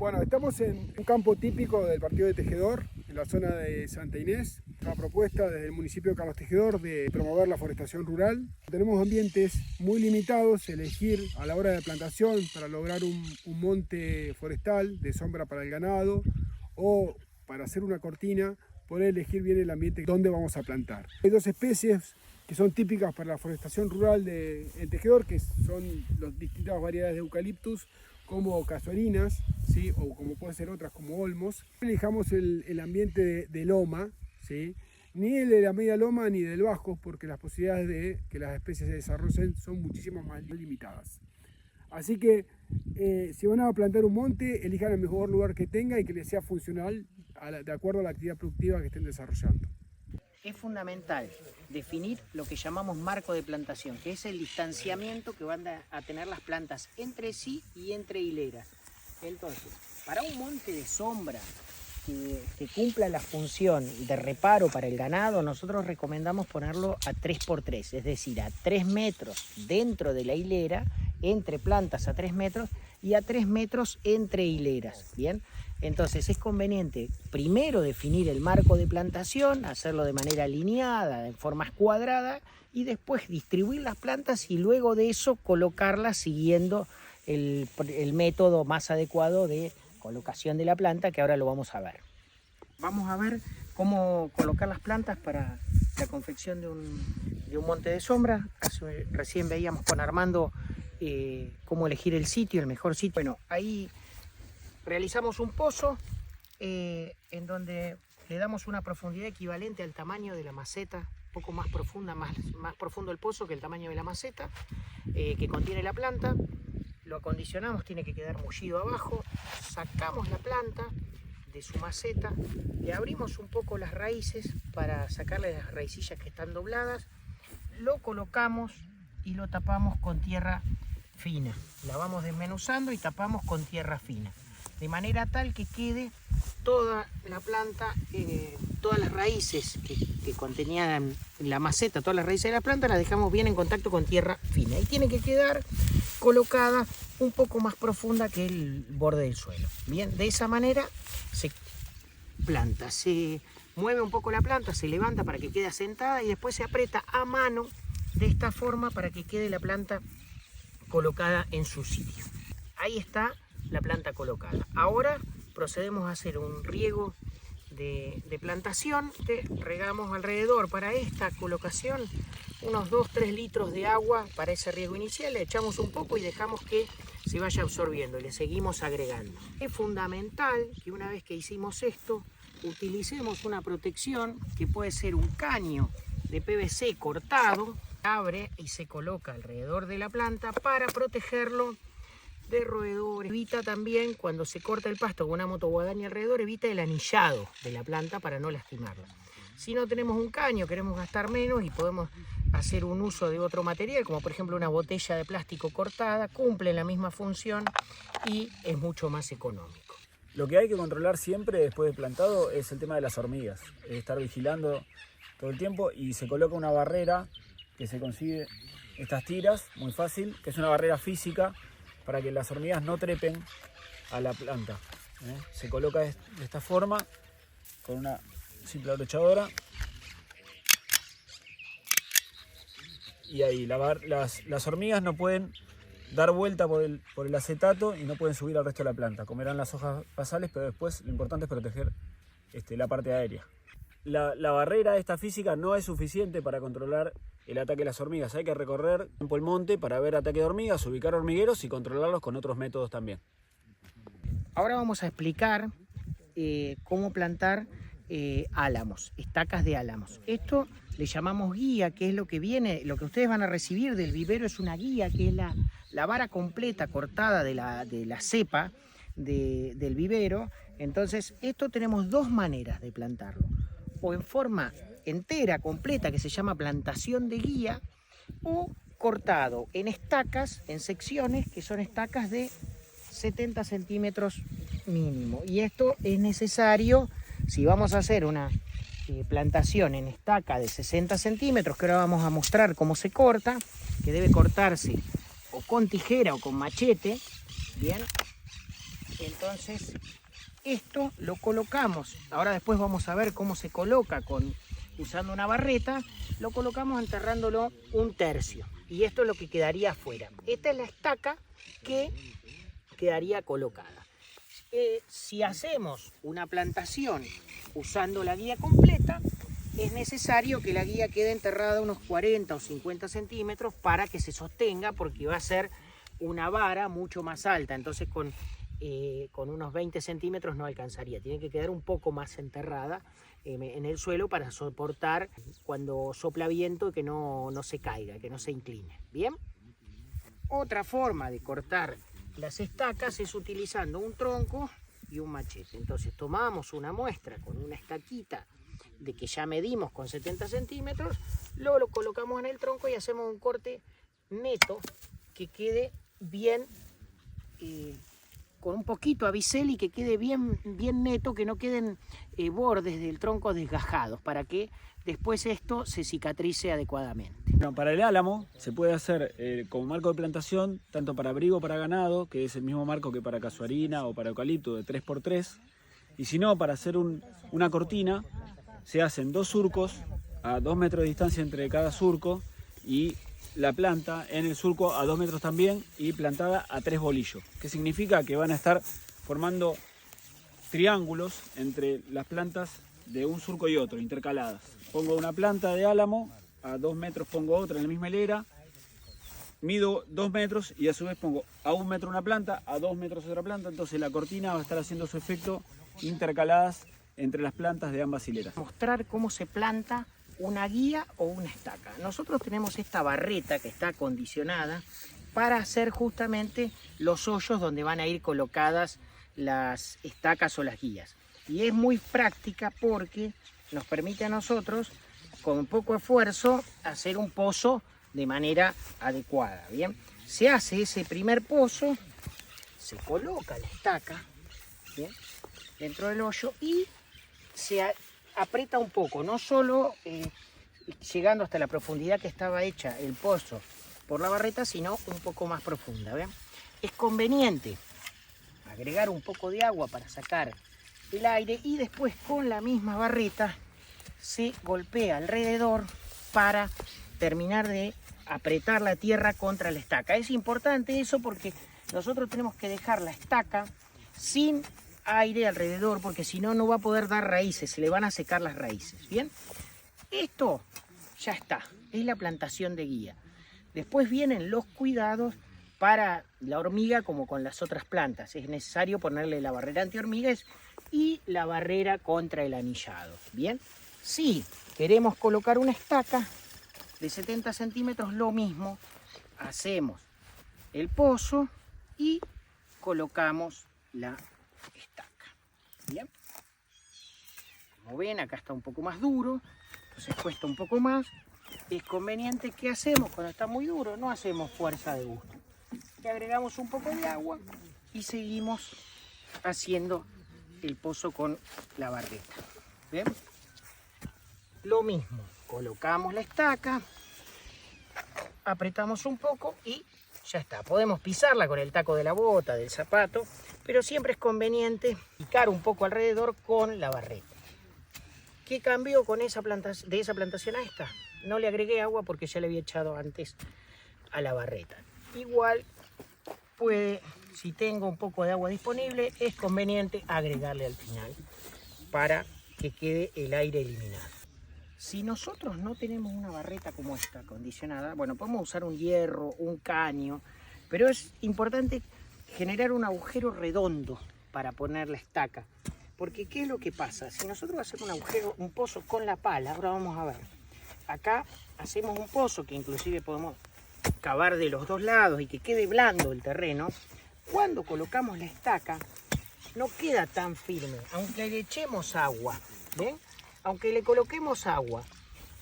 Bueno, estamos en un campo típico del partido de Tejedor, en la zona de Santa Inés. Una propuesta desde el municipio de Carlos Tejedor de promover la forestación rural. Tenemos ambientes muy limitados, elegir a la hora de plantación para lograr un monte forestal de sombra para el ganado o para hacer una cortina, poder elegir bien el ambiente donde vamos a plantar. Hay dos especies que son típicas para la forestación rural de Tejedor, que son las distintas variedades de eucaliptus, como casuarinas, ¿sí? O como pueden ser otras como olmos. Elijamos el ambiente de loma, ¿sí? Ni el de la media loma ni del bajo, porque las posibilidades de que las especies se desarrollen son muchísimo más limitadas. Así que si van a plantar un monte, elijan el mejor lugar que tenga y que les sea funcional de acuerdo a la actividad productiva que estén desarrollando. Es fundamental definir lo que llamamos marco de plantación, que es el distanciamiento que van a tener las plantas entre sí y entre hileras. Entonces, para un monte de sombra que cumpla la función de reparo para el ganado, nosotros recomendamos ponerlo a 3×3, es decir, a 3 metros dentro de la hilera, entre plantas a 3 metros y a 3 metros entre hileras, ¿bien? Entonces es conveniente primero definir el marco de plantación, hacerlo de manera alineada, en formas cuadradas, y después distribuir las plantas y luego de eso colocarlas siguiendo el método más adecuado de colocación de la planta, que ahora lo vamos a ver. Vamos a ver cómo colocar las plantas para la confección de un monte de sombra. Recién veíamos con Armando cómo elegir el sitio, el mejor sitio. Bueno, ahí realizamos un pozo en donde le damos una profundidad equivalente al tamaño de la maceta, un poco más profunda, más profundo el pozo que el tamaño de la maceta que contiene la planta. Lo acondicionamos, tiene que quedar mullido abajo, sacamos la planta de su maceta, le abrimos un poco las raíces para sacarle las raicillas que están dobladas, lo colocamos y lo tapamos con tierra fina. La vamos desmenuzando y tapamos con tierra fina, de manera tal que quede toda la planta, todas las raíces que contenían la maceta, todas las raíces de la planta las dejamos bien en contacto con tierra fina y tiene que quedar colocada un poco más profunda que el borde del suelo. Bien, de esa manera se planta, se mueve un poco la planta, se levanta para que quede asentada y después se aprieta a mano de esta forma para que quede la planta colocada en su sitio. Ahí está la planta colocada. Ahora procedemos a hacer un riego de plantación. Regamos alrededor para esta colocación unos 2-3 litros de agua para ese riego inicial. Le echamos un poco y dejamos que se vaya absorbiendo y le seguimos agregando. Es fundamental que una vez que hicimos esto utilicemos una protección que puede ser un caño de PVC cortado, abre y se coloca alrededor de la planta para protegerlo de roedores. Evita también, cuando se corta el pasto con una motoguadaña alrededor, evita el anillado de la planta para no lastimarla. Si no tenemos un caño, queremos gastar menos y podemos hacer un uso de otro material, como por ejemplo una botella de plástico cortada, cumple la misma función y es mucho más económico. Lo que hay que controlar siempre después de plantado es el tema de las hormigas, es estar vigilando todo el tiempo, y se coloca una barrera que se consigue estas tiras, muy fácil, que es una barrera física para que las hormigas no trepen a la planta. Se coloca de esta forma con una simple abrochadora y ahí las hormigas no pueden dar vuelta por el acetato y no pueden subir al resto de la planta. Comerán las hojas basales, pero después lo importante es proteger la parte aérea. La barrera esta física no es suficiente para controlar el ataque de las hormigas. Hay que recorrer el monte para ver ataque de hormigas, ubicar hormigueros y controlarlos con otros métodos también. Ahora vamos a explicar cómo plantar álamos, estacas de álamos. Esto le llamamos guía, que es lo que viene, lo que ustedes van a recibir del vivero es una guía, que es la vara completa cortada de la cepa del vivero. Entonces, esto tenemos dos maneras de plantarlo: o en forma entera, completa, que se llama plantación de guía, o cortado en estacas, en secciones, que son estacas de 70 centímetros mínimo. Y esto es necesario si vamos a hacer una plantación en estaca de 60 centímetros, que ahora vamos a mostrar cómo se corta, que debe cortarse o con tijera o con machete, bien. Entonces esto lo colocamos, ahora después vamos a ver cómo se coloca usando una barreta, lo colocamos enterrándolo 1/3 y esto es lo que quedaría afuera. Esta es la estaca que quedaría colocada. Si hacemos una plantación usando la guía completa, es necesario que la guía quede enterrada a unos 40 o 50 centímetros para que se sostenga, porque va a ser una vara mucho más alta, entonces con unos 20 centímetros no alcanzaría, tiene que quedar un poco más enterrada en el suelo para soportar cuando sopla viento que no se caiga, que no se incline. Bien, otra forma de cortar las estacas es utilizando un tronco y un machete. Entonces tomamos una muestra con una estaquita de que ya medimos con 70 centímetros, luego lo colocamos en el tronco y hacemos un corte neto que quede bien, con un poquito a bisel y que quede bien neto, que no queden bordes del tronco desgajados, para que después esto se cicatrice adecuadamente. Bueno, para el álamo se puede hacer como marco de plantación, tanto para abrigo para ganado, que es el mismo marco que para casuarina o para eucalipto de 3×3, y si no, para hacer una cortina, se hacen 2 surcos a 2 metros de distancia entre cada surco, y la planta en el surco a 2 metros también y plantada a 3 bolillos, que significa que van a estar formando triángulos entre las plantas de un surco y otro, intercaladas. Pongo una planta de álamo, a 2 metros pongo otra en la misma hilera, mido 2 metros y a su vez pongo a 1 metro una planta, a 2 metros otra planta, entonces la cortina va a estar haciendo su efecto intercaladas entre las plantas de ambas hileras. Mostrar cómo se planta una guía o una estaca. Nosotros tenemos esta barreta que está acondicionada para hacer justamente los hoyos donde van a ir colocadas las estacas o las guías. Y es muy práctica porque nos permite a nosotros, con poco esfuerzo, hacer un pozo de manera adecuada. Bien, se hace ese primer pozo, se coloca la estaca, bien, dentro del hoyo y se aprieta un poco, no solo llegando hasta la profundidad que estaba hecha el pozo por la barreta, sino un poco más profunda. ¿Ven? Es conveniente agregar un poco de agua para sacar el aire y después con la misma barreta se golpea alrededor para terminar de apretar la tierra contra la estaca. Es importante eso porque nosotros tenemos que dejar la estaca sin aire alrededor, porque si no, no va a poder dar raíces, se le van a secar las raíces. Bien, esto ya está, es la plantación de guía. Después vienen los cuidados para la hormiga, como con las otras plantas. Es necesario ponerle la barrera antihormigas y la barrera contra el anillado. Bien, si queremos colocar una estaca de 70 centímetros, lo mismo, hacemos el pozo y colocamos la estaca. Bien, como ven, acá está un poco más duro, entonces cuesta un poco más. Es conveniente que hacemos cuando está muy duro, no hacemos fuerza de gusto, le agregamos un poco de agua y seguimos haciendo el pozo con la barreta. Bien, lo mismo, colocamos la estaca, apretamos un poco y ya está. Podemos pisarla con el taco de la bota, del zapato, pero siempre es conveniente picar un poco alrededor con la barreta. ¿Qué cambió con de esa plantación a esta? No le agregué agua porque ya le había echado antes a la barreta. Igual puede, si tengo un poco de agua disponible, es conveniente agregarle al final para que quede el aire eliminado. Si nosotros no tenemos una barreta como esta acondicionada, bueno, podemos usar un hierro, un caño, pero es importante generar un agujero redondo para poner la estaca. Porque ¿qué es lo que pasa? Si nosotros hacemos un agujero, un pozo con la pala, ahora vamos a ver. Acá hacemos un pozo que inclusive podemos cavar de los dos lados y que quede blando el terreno. Cuando colocamos la estaca, no queda tan firme, aunque le echemos agua, ¿ven? Aunque le coloquemos agua,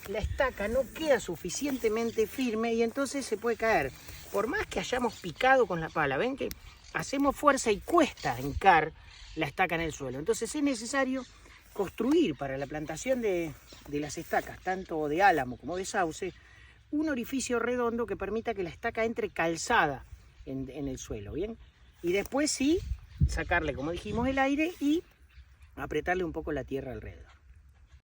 la estaca no queda suficientemente firme y entonces se puede caer. Por más que hayamos picado con la pala, ven que hacemos fuerza y cuesta hincar la estaca en el suelo. Entonces es necesario construir para la plantación de las estacas, tanto de álamo como de sauce, un orificio redondo que permita que la estaca entre calzada en el suelo, ¿bien? Y después sí, sacarle, como dijimos, el aire y apretarle un poco la tierra alrededor.